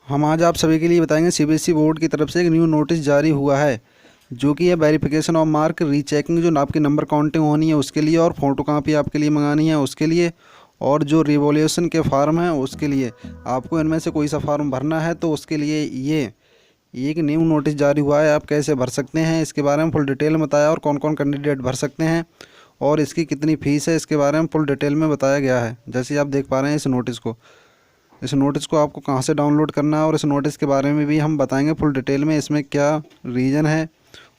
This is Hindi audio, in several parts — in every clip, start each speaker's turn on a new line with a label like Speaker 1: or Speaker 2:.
Speaker 1: हम आज आप सभी के लिए बताएंगे सीबीएसई बोर्ड की तरफ से एक न्यू नोटिस जारी हुआ है, जो कि है वेरिफिकेशन ऑफ मार्क रीचेकिंग। जो आपकी नंबर काउंटिंग होनी है उसके लिए, और फोटो कापी आपके लिए मंगानी है उसके लिए, और जो रिवोल्यूशन के फार्म हैं उसके लिए आपको इनमें से कोई सा फार्म भरना है। तो उसके लिए ये एक न्यू नोटिस जारी हुआ है। आप कैसे भर सकते हैं इसके बारे में फुल डिटेल में बताया, और कौन कौन कैंडिडेट भर सकते हैं और इसकी कितनी फ़ीस है इसके बारे में फुल डिटेल में बताया गया है। जैसे आप देख पा रहे हैं इस नोटिस को आपको कहाँ से डाउनलोड करना है, और इस नोटिस के बारे में भी हम बताएंगे फुल डिटेल में। इसमें क्या रीज़न है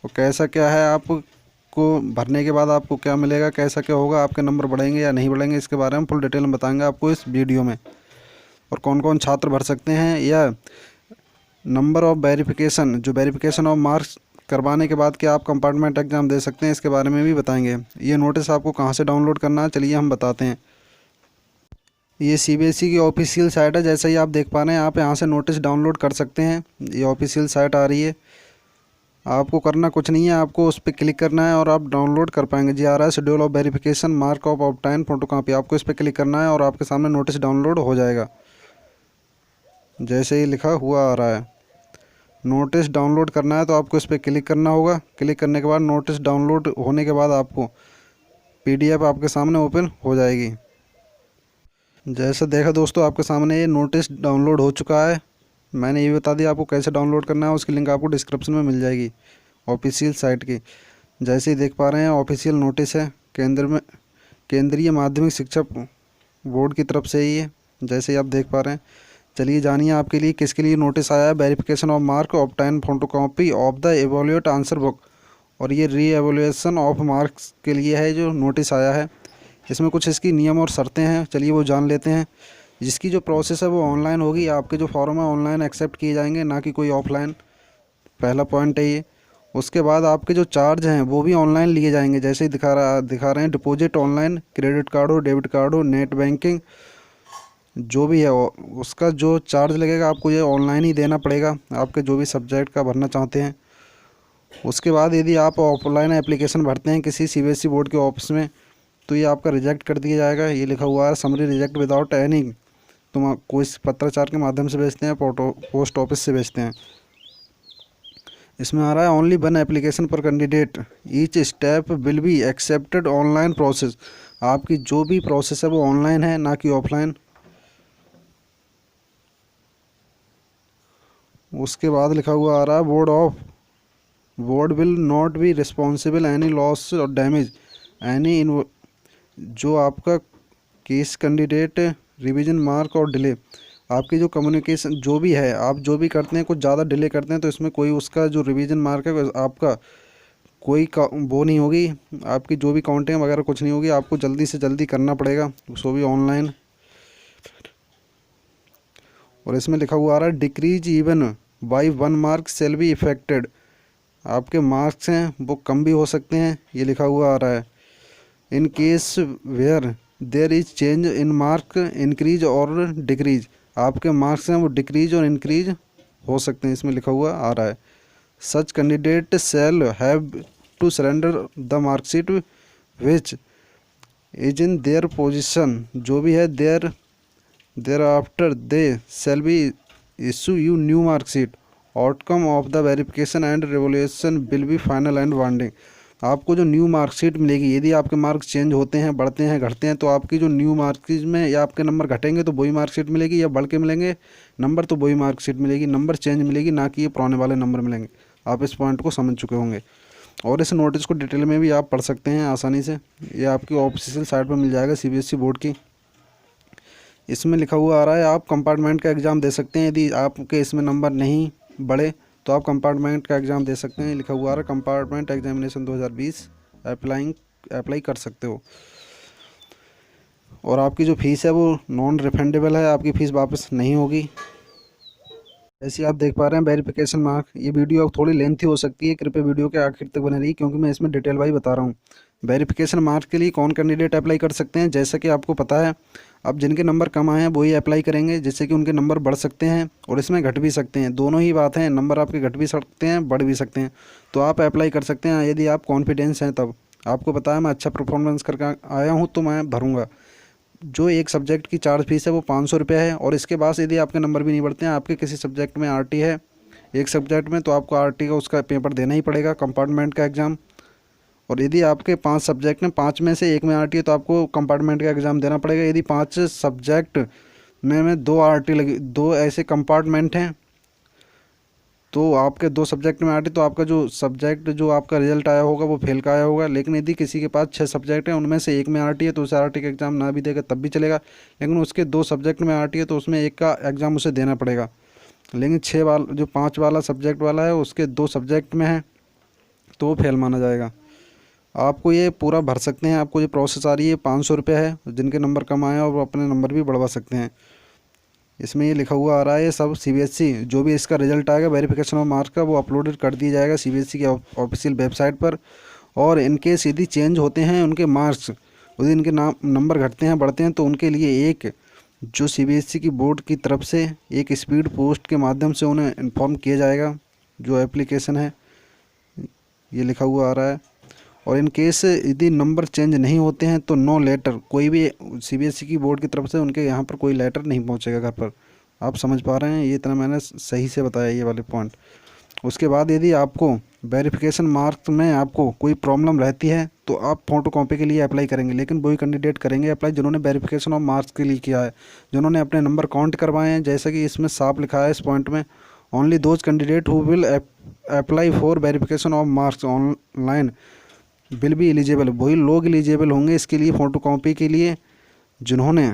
Speaker 1: और कैसा क्या है, आपको भरने के बाद आपको क्या मिलेगा, कैसा क्या होगा, आपके नंबर बढ़ेंगे या नहीं बढ़ेंगे, इसके बारे में फुल डिटेल में बताएंगे आपको इस वीडियो में। और कौन कौन छात्र भर सकते हैं, या नंबर ऑफ वेरिफिकेशन, जो वेरिफिकेशन ऑफ मार्क्स करवाने के बाद क्या आप कंपार्टमेंट एग्ज़ाम दे सकते हैं, इसके बारे में भी बताएंगे। ये नोटिस आपको कहाँ से डाउनलोड करना है, चलिए हम बताते हैं। ये सीबीएसई की ऑफिशियल साइट है। जैसे ही आप देख पा रहे हैं, आप यहाँ से नोटिस डाउनलोड कर सकते हैं। ये ऑफिशियल साइट आ रही है। आपको करना कुछ नहीं है, आपको उस पर क्लिक करना है और आप डाउनलोड कर पाएंगे। जी आ रहा है, schedule of verification mark of obtain photo copy. आपको इस पर क्लिक करना है और आपके सामने नोटिस डाउनलोड हो जाएगा। जैसे ही लिखा हुआ आ रहा है, नोटिस डाउनलोड करना है तो आपको इस पर क्लिक करना होगा। क्लिक करने के बाद नोटिस डाउनलोड होने के बाद आपको पीडीएफ आपके सामने ओपन हो जाएगी। जैसे देखा दोस्तों, आपके सामने ये नोटिस डाउनलोड हो चुका है। मैंने ये बता दिया आपको कैसे डाउनलोड करना है, उसकी लिंक आपको डिस्क्रिप्शन में मिल जाएगी ऑफिशियल साइट की। जैसे ही देख पा रहे हैं, ऑफिशियल नोटिस है केंद्रीय माध्यमिक शिक्षा बोर्ड की तरफ से ही है। जैसे ही आप देख पा रहे हैं, चलिए जानिए आपके लिए किसके लिए नोटिस आया है। Verification of mark obtain photo copy of the evaluated answer book, और ये री एवोल्यूशन ऑफ मार्क्स के लिए है जो नोटिस आया है। इसमें कुछ इसकी नियम और शर्तें हैं, चलिए वो जान लेते हैं। जिसकी जो प्रोसेस है वो ऑनलाइन होगी। आपके जो फॉर्म है ऑनलाइन एक्सेप्ट किए जाएंगे, ना कि कोई ऑफलाइन। पहला पॉइंट है ये। उसके बाद आपके जो चार्ज हैं वो भी ऑनलाइन लिए जाएंगे। जैसे ही दिखा रहे हैं, डिपॉजिट ऑनलाइन, क्रेडिट कार्ड हो, डेबिट कार्ड हो, नेट बैंकिंग जो भी है उसका जो चार्ज लगेगा आपको ये ऑनलाइन ही देना पड़ेगा, आपके जो भी सब्जेक्ट का भरना चाहते हैं। उसके बाद यदि आप ऑफलाइन एप्लीकेशन भरते हैं किसी सीबीएसई बोर्ड के ऑफिस में, तो ये आपका रिजेक्ट कर दिया जाएगा। ये लिखा हुआ है, समरी रिजेक्ट विदाउट एनी। तुम कोई पत्राचार के माध्यम से भेजते हैं, पोस्ट ऑफिस से भेजते हैं। इसमें आ रहा है ओनली वन एप्लीकेशन पर candidate, each step will be accepted online process. आपकी जो भी प्रोसेस है वो ऑनलाइन है, ना कि ऑफलाइन। उसके बाद लिखा हुआ आ रहा है, board will not be responsible any loss और डैमेज एनी इन। जो आपका केस कैंडिडेट रिवीजन मार्क और डिले, आपकी जो कम्युनिकेशन जो भी है, आप जो भी करते हैं, कुछ ज़्यादा डिले करते हैं तो इसमें कोई उसका जो रिवीजन मार्क है आपका कोई वो नहीं होगी। आपकी जो भी काउंटिंग वगैरह कुछ नहीं होगी, आपको जल्दी से जल्दी करना पड़ेगा, सो भी ऑनलाइन। और इसमें लिखा हुआ आ रहा है, decrease even by 1 mark shall be affected. आपके मार्क्स हैं वो कम भी हो सकते हैं, ये लिखा हुआ आ रहा है। In case where there is change in mark increase और डिक्रीज, आपके मार्क्स हैं वो डिक्रीज और इंक्रीज हो सकते हैं, इसमें लिखा हुआ आ रहा है। Such candidate shall have to surrender the marksheet which is in their position, जो भी है there after they shall be issue you new marksheet. Outcome of the verification and revolution will be final and binding. आपको जो न्यू मार्कशीट मिलेगी, यदि आपके मार्क्स चेंज होते हैं, बढ़ते हैं, घटते हैं, तो आपकी जो न्यू मार्कशीट में या आपके नंबर घटेंगे तो वही मार्कशीट मिलेगी, या बढ़ के मिलेंगे नंबर तो वही मार्कशीट मिलेगी। नंबर चेंज मिलेगी, ना कि ये पुराने वाले नंबर मिलेंगे। आप इस पॉइंट को समझ चुके होंगे, और इस नोटिस को डिटेल में भी आप पढ़ सकते हैं आसानी से। ये आपकी ऑफिशियल साइट पर मिल जाएगा सीबीएसई बोर्ड की। इसमें लिखा हुआ आ रहा है, आप कंपार्टमेंट का एग्ज़ाम दे सकते हैं। यदि आपके इसमें नंबर नहीं बढ़े तो आप कंपार्टमेंट का एग्ज़ाम दे सकते हैं। लिखा हुआ है, कंपार्टमेंट एग्जामिनेशन 2020 अप्लाई कर सकते हो। और आपकी जो फ़ीस है वो नॉन रिफंडेबल है, आपकी फ़ीस वापस नहीं होगी। जैसे आप देख पा रहे हैं, वेरिफिकेशन मार्क, ये वीडियो अब थोड़ी लेंथी हो सकती है, कृपया वीडियो के आखिर तक बने रहिए, क्योंकि मैं इसमें डिटेल वाइज बता रहा हूँ। वेरिफिकेशन मार्क के लिए कौन कैंडिडेट अप्लाई कर सकते हैं, जैसा कि आपको पता है, अब जिनके नंबर कम आए हैं वही अप्लाई करेंगे, जिससे कि उनके नंबर बढ़ सकते हैं और इसमें घट भी सकते हैं। दोनों ही बात है, नंबर आपके घट भी सकते हैं, बढ़ भी सकते हैं। तो आप अप्लाई कर सकते हैं यदि आप कॉन्फिडेंस हैं। तब आपको पता है मैं अच्छा परफॉर्मेंस करके आया हूँ तो मैं भरूँगा। जो एक सब्जेक्ट की चार्ज फीस है वो 500 रुपये है। और इसके बाद यदि आपके नंबर भी नहीं बढ़ते हैं, आपके किसी सब्जेक्ट में आरटी है एक सब्जेक्ट में, तो आपको आरटी का उसका पेपर देना ही पड़ेगा, कंपार्टमेंट का एग्ज़ाम। और यदि आपके 5 सब्जेक्ट में 5 में से एक में आरटी है तो आपको कंपार्टमेंट का एग्ज़ाम देना पड़ेगा। यदि 5 सब्जेक्ट में 2 आरटी लगी, 2 ऐसे कंपार्टमेंट हैं, तो आपके 2 सब्जेक्ट में आरटी, तो आपका जो सब्जेक्ट जो आपका रिजल्ट आया होगा वो फेल का आया होगा। लेकिन यदि किसी के पास 6 सब्जेक्ट हैं, उनमें से एक में आरटी है तो उसे आरटी का एग्ज़ाम ना भी देगा तब भी चलेगा। लेकिन उसके 2 सब्जेक्ट में आरटी है तो उसमें एक का एग्ज़ाम उसे देना पड़ेगा। लेकिन 6 वाला जो 5 वाला सब्जेक्ट वाला है उसके 2 सब्जेक्ट में है तो वो फेल माना जाएगा। आपको ये पूरा भर सकते हैं। आपको ये प्रोसेस आ रही है, 500 रुपये है। जिनके नंबर कम आए और वो अपने नंबर भी बढ़वा सकते हैं। इसमें ये लिखा हुआ आ रहा है सब सीबीएसई जो भी इसका रिजल्ट आएगा वेरिफिकेशन ऑफ मार्क्स का, वो अपलोडेड कर दिया जाएगा सीबीएसई के ऑफिशियल वेबसाइट पर। और इनके यदि चेंज होते हैं उनके मार्क्स, यदि इनके नंबर घटते हैं बढ़ते हैं, तो उनके लिए एक जो सीबीएसई की बोर्ड की तरफ से एक स्पीड पोस्ट के माध्यम से उन्हें इन्फॉर्म किया जाएगा। जो एप्लीकेशन है ये लिखा हुआ आ रहा है। और इन केस यदि नंबर चेंज नहीं होते हैं तो नो लेटर, कोई भी सीबीएसई की बोर्ड की तरफ से उनके यहाँ पर कोई लेटर नहीं पहुँचेगा घर पर। आप समझ पा रहे हैं? ये इतना मैंने सही से बताया ये वाले पॉइंट। उसके बाद यदि आपको वेरिफिकेशन मार्क्स में आपको कोई प्रॉब्लम रहती है तो आप फ़ोटो कॉपी के लिए अप्लाई करेंगे। लेकिन वही कैंडिडेट करेंगे अप्लाई जिन्होंने वेरिफिकेशन ऑफ मार्क्स के लिए किया है, जिन्होंने अपने नंबर काउंट करवाए हैं। जैसा कि इसमें साफ लिखा है इस पॉइंट में, only those candidate who will apply for verification of marks online will be eligible. वही लोग एलिजिबल होंगे इसके लिए फ़ोटो कॉपी के लिए जिन्होंने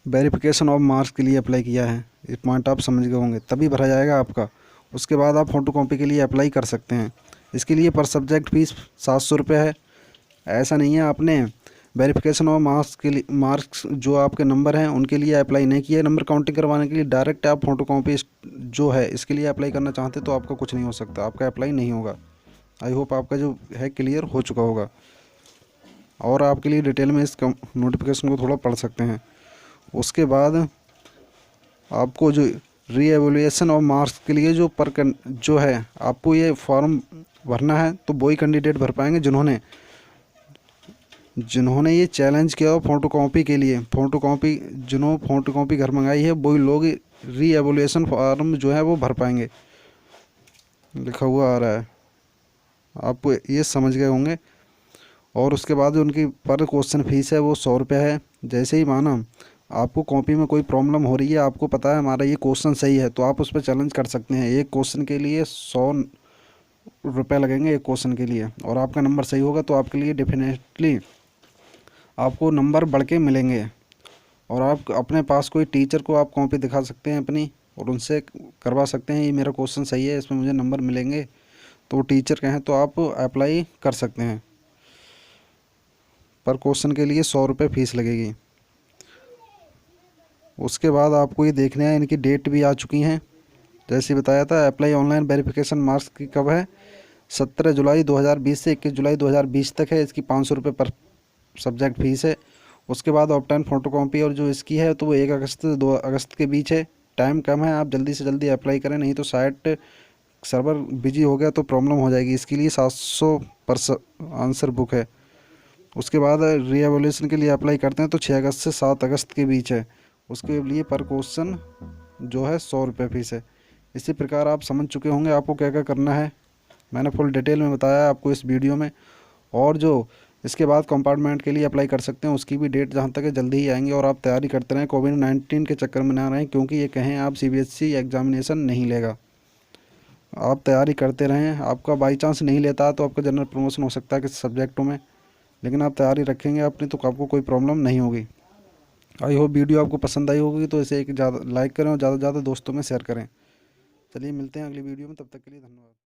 Speaker 1: वेरिफिकेशन ऑफ मार्क्स के लिए अप्लाई किया है। ये पॉइंट आप समझ गए होंगे, तभी भरा जाएगा आपका। उसके बाद आप फ़ोटो कॉपी के लिए अप्लाई कर सकते हैं। इसके लिए पर सब्जेक्ट फ़ीस 700 रुपये है। ऐसा नहीं है आपने वेरिफिकेशन ऑफ मार्क्स के लिए, मार्क्स जो आपके नंबर हैं उनके लिए अप्लाई नहीं किया नंबर काउंटिंग करवाने के लिए, डायरेक्ट आप फ़ोटो कॉपी जो है इसके लिए अप्लाई करना चाहते तो आपका कुछ नहीं हो सकता, आपका अप्लाई नहीं होगा। आई होप आपका जो है क्लियर हो चुका होगा। और आपके लिए डिटेल में इस नोटिफिकेशन को थोड़ा पढ़ सकते हैं। उसके बाद आपको जो रीएवैल्यूएशन ऑफ मार्क्स के लिए जो है आपको ये फॉर्म भरना है, तो वही कैंडिडेट भर पाएंगे जिन्होंने ये चैलेंज किया हो फ़ोटो कॉपी के लिए। जिन्होंने फ़ोटो कॉपी घर मंगाई है वही लोग रीएवैल्यूएशन फॉर्म जो है वो भर पाएंगे। लिखा हुआ आ रहा है, आप ये समझ गए होंगे। और उसके बाद उनकी पर क्वेश्चन फीस है वो 100 रुपये है। जैसे ही माना आपको कॉपी में कोई प्रॉब्लम हो रही है, आपको पता है हमारा ये क्वेश्चन सही है, तो आप उस पर चैलेंज कर सकते हैं। एक क्वेश्चन के लिए 100 रुपये लगेंगे एक क्वेश्चन के लिए। और आपका नंबर सही होगा तो आपके लिए डेफिनेटली आपको नंबर बढ़ के मिलेंगे। और आप अपने पास कोई टीचर को आप कॉपी दिखा सकते हैं अपनी और उनसे करवा सकते हैं ये मेरा क्वेश्चन सही है, इसमें मुझे नंबर मिलेंगे। तो टीचर कहें तो आप अप्लाई कर सकते हैं। पर क्वेश्चन के लिए 100 रुपये फ़ीस लगेगी। उसके बाद आपको ये देखना है इनकी डेट भी आ चुकी हैं। जैसे बताया था अप्लाई ऑनलाइन वेरिफिकेशन मार्क्स की कब है, 17 जुलाई 2020 से 21 जुलाई 2020 तक है। इसकी 500 रुपये पर सब्जेक्ट फ़ीस है। उसके बाद ऑप्टेन फ़ोटो कॉपी और जो इसकी है तो वो 1 अगस्त से 2 अगस्त के बीच है। टाइम कम है, आप जल्दी से जल्दी अप्लाई करें, नहीं तो साइट सर्वर बिजी हो गया तो प्रॉब्लम हो जाएगी। इसके लिए 700 पर आंसर बुक है। उसके बाद रीएवैल्यूएशन के लिए अप्लाई करते हैं तो 6 अगस्त से 7 अगस्त के बीच है। उसके लिए पर क्वेश्चन जो है 100 रुपये फ़ीस है। इसी प्रकार आप समझ चुके होंगे आपको क्या क्या करना है। मैंने फुल डिटेल में बताया आपको इस वीडियो में। और जो इसके बाद कंपार्टमेंट के लिए अप्लाई कर सकते हैं उसकी भी डेट जहाँ तक है जल्दी ही आएंगे। और आप तैयारी करते रहें, कोविड-19 के चक्कर में ना रहें, क्योंकि ये कहें आप सीबीएसई एग्जामिनेशन नहीं लेगा। आप तैयारी करते रहें, आपका बाई चांस नहीं लेता तो आपका जनरल प्रमोशन हो सकता है किसी सब्जेक्टों में, लेकिन आप तैयारी रखेंगे अपनी तो आपको कोई प्रॉब्लम नहीं होगी। आई होप वीडियो आपको पसंद आई होगी, तो इसे एक ज़्यादा लाइक करें और ज़्यादा से ज़्यादा दोस्तों में शेयर करें। चलिए मिलते हैं अगली वीडियो में, तब तक के लिए धन्यवाद।